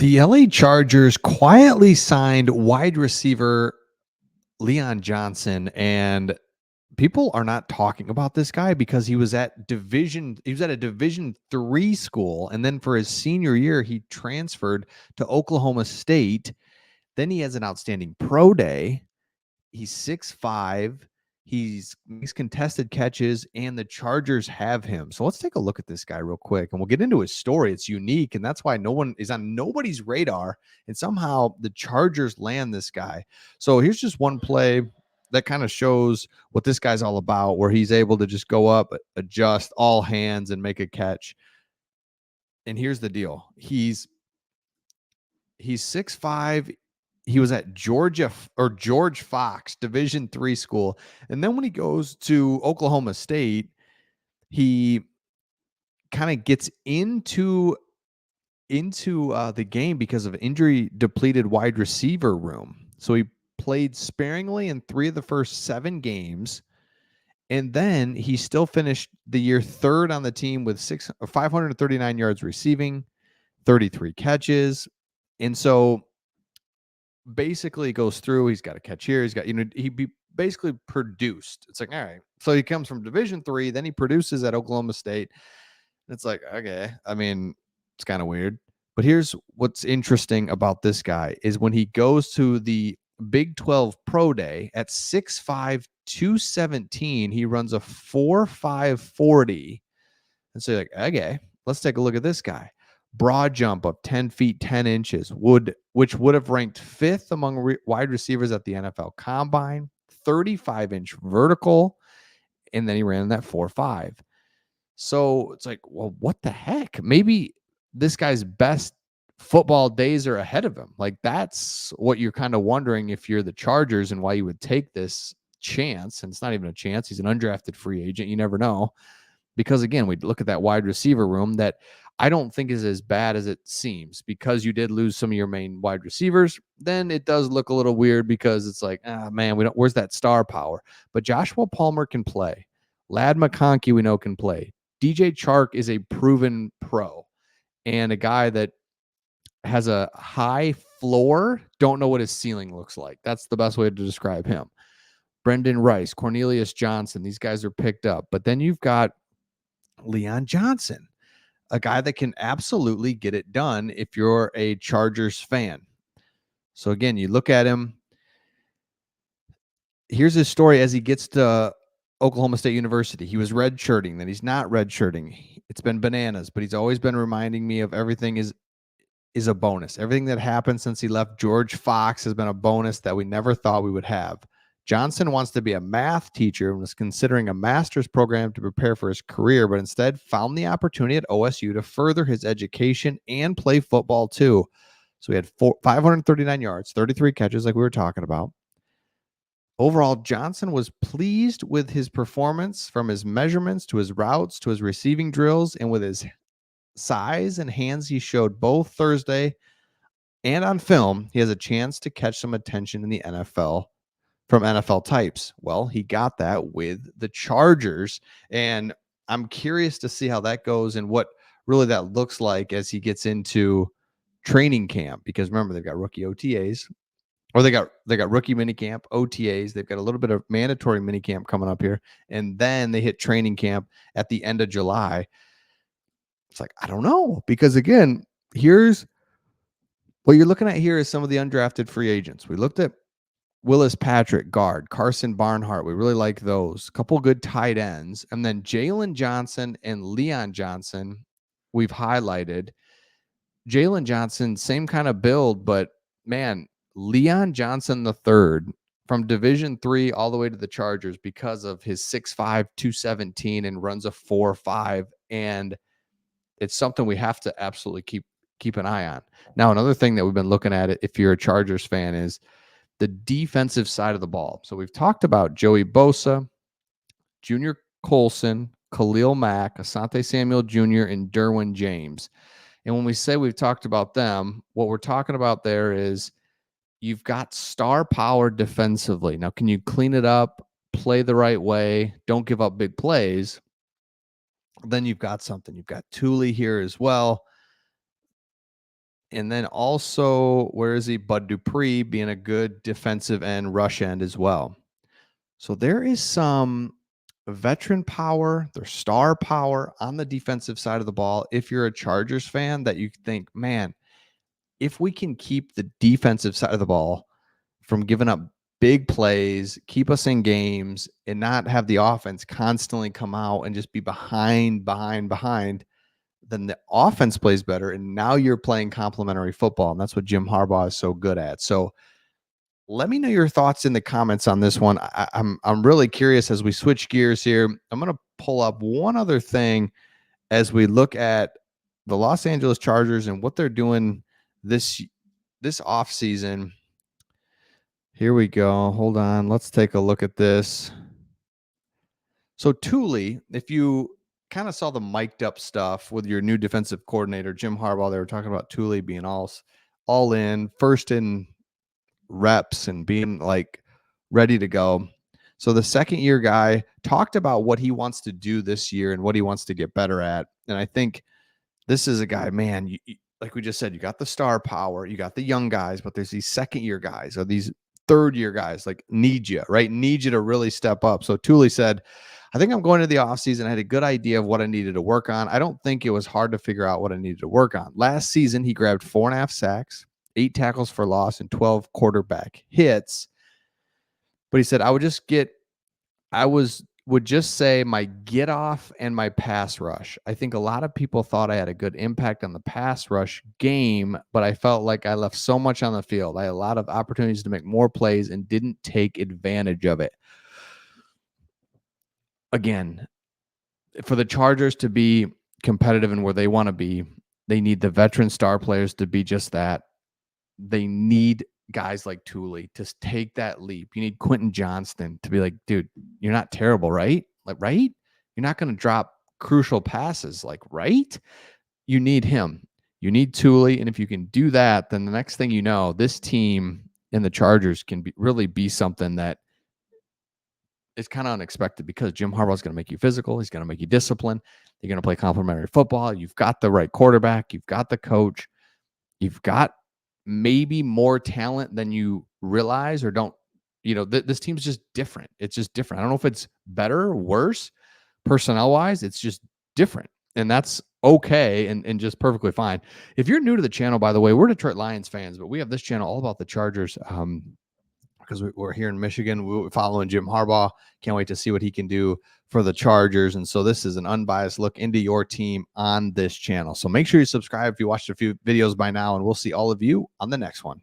The LA Chargers quietly signed wide receiver Leon Johnson, and people are not talking about this guy because he was at a Division 3 school, and then for his senior year he transferred to Oklahoma State. Then he has an outstanding pro day. He's 6'5". He's makes contested catches, and the Chargers have him. So let's take a look at this guy real quick, and we'll get into his story. It's unique, and that's why no one is on nobody's radar. And somehow the Chargers land this guy. So here's just one play that kind of shows what this guy's all about, where he's able to just go up, adjust all hands, and make a catch. And here's the deal: he's 6'5". He was at George Fox Division 3 school. And then when he goes to Oklahoma State, he kind of gets into the game because of injury depleted wide receiver room. So he played sparingly in 3 of the first 7 games. And then he still finished the year third on the team with 539 yards receiving, 33 catches. And so basically goes through. He's got a catch here. He's got, basically produced. It's like, all right. So he comes from Division 3, then he produces at Oklahoma State. It's like, okay. I mean, it's kind of weird. But here's what's interesting about this guy is when he goes to the Big 12 Pro Day at 6'5", 217, he runs a 4.5 40. And so you're like, okay, let's take a look at this guy. Broad jump of 10 feet, 10 inches, which would have ranked 5th among wide receivers at the NFL Combine, 35-inch vertical, and then he ran that 4.5. So it's like, well, what the heck? Maybe this guy's best football days are ahead of him. Like, that's what you're kind of wondering if you're the Chargers and why you would take this chance. And it's not even a chance. He's an undrafted free agent. You never know. Because again, we look at that wide receiver room that I don't think is as bad as it seems. Because you did lose some of your main wide receivers, then it does look a little weird because it's like, man, where's that star power? But Joshua Palmer can play. Ladd McConkey, we know, can play. DJ Chark is a proven pro and a guy that has a high floor. Don't know what his ceiling looks like. That's the best way to describe him. Brendan Rice, Cornelius Johnson, these guys are picked up. But then you've got Leon Johnson, a guy that can absolutely get it done if you're a Chargers fan. So again, you look at him. Here's his story as he gets to Oklahoma State University. He was redshirting, then he's not redshirting. It's been bananas, but he's always been reminding me of everything is a bonus. Everything that happened since he left George Fox has been a bonus that we never thought we would have. Johnson wants to be a math teacher and was considering a master's program to prepare for his career, but instead found the opportunity at OSU to further his education and play football too. So he had 539 yards, 33 catches like we were talking about. Overall, Johnson was pleased with his performance, from his measurements to his routes to his receiving drills, and with his size and hands he showed both Thursday and on film. He has a chance to catch some attention in the NFL from NFL types. Well, he got that with the Chargers, and I'm curious to see how that goes and what really that looks like as he gets into training camp, because remember, they've got rookie OTAs, or they got rookie minicamp, OTAs. They've got a little bit of mandatory minicamp coming up here, and then they hit training camp at the end of July. It's like, I don't know, because again, here's what you're looking at here is some of the undrafted free agents. We looked at Willis Patrick, guard, Carson Barnhart. We really like those. A couple good tight ends. And then Jalen Johnson and Leon Johnson, we've highlighted. Jalen Johnson, same kind of build, but man, Leon Johnson the third, from Division 3 all the way to the Chargers, because of his 6'5", 217, and runs a 4.5. And it's something we have to absolutely keep an eye on. Now, another thing that we've been looking at, if you're a Chargers fan, is the defensive side of the ball. So we've talked about Joey Bosa, Junior Colson, Khalil Mack, Asante Samuel Jr., and Derwin James. And when we say we've talked about them, what we're talking about there is you've got star power defensively. Now, can you clean it up, play the right way, don't give up big plays? Then you've got something. You've got Thule here as well. And then also, where is he? Bud Dupree being a good defensive end, rush end as well. So there is some veteran power, there's star power on the defensive side of the ball. If you're a Chargers fan, that you think, man, if we can keep the defensive side of the ball from giving up big plays, keep us in games, and not have the offense constantly come out and just be behind, then the offense plays better. And now you're playing complementary football. And that's what Jim Harbaugh is so good at. So let me know your thoughts in the comments on this one. I'm really curious as we switch gears here. I'm going to pull up one other thing as we look at the Los Angeles Chargers and what they're doing this off season. Here we go. Hold on. Let's take a look at this. So Thule, if you kind of saw the mic'd up stuff with your new defensive coordinator, Jim Harbaugh, they were talking about Thule being all in, first in reps and being like ready to go. So the second year guy talked about what he wants to do this year and what he wants to get better at. And I think this is a guy, man, like we just said, you got the star power, you got the young guys, but there's these second year guys or these third year guys like need you, right? Need you to really step up. So Thule said, I think I'm going to the offseason. I had a good idea of what I needed to work on. I don't think it was hard to figure out what I needed to work on. Last season, he grabbed 4.5 sacks, 8 tackles for loss, and 12 quarterback hits. But he said, would just say my get off and my pass rush. I think a lot of people thought I had a good impact on the pass rush game, but I felt like I left so much on the field. I had a lot of opportunities to make more plays and didn't take advantage of it. Again, for the Chargers to be competitive and where they want to be, they need the veteran star players to be just that. They need guys like Thule to take that leap. You need Quentin Johnston to be like, dude, you're not terrible, right? Like, right? You're not going to drop crucial passes, like, right? You need him. You need Thule. And if you can do that, then the next thing you know, this team and the Chargers can really be something that is kind of unexpected because Jim Harbaugh is going to make you physical. He's going to make you disciplined. You're going to play complementary football. You've got the right quarterback. You've got the coach. You've got maybe more talent than you realize or don't. This team's just different. It's just different. I don't know if it's better or worse personnel wise. It's just different. And that's okay and just perfectly fine. If you're new to the channel, by the way, we're Detroit Lions fans, but we have this channel all about the Chargers. Because we're here in Michigan, we're following Jim Harbaugh. Can't wait to see what he can do for the Chargers. And so this is an unbiased look into your team on this channel. So make sure you subscribe if you watched a few videos by now, and we'll see all of you on the next one.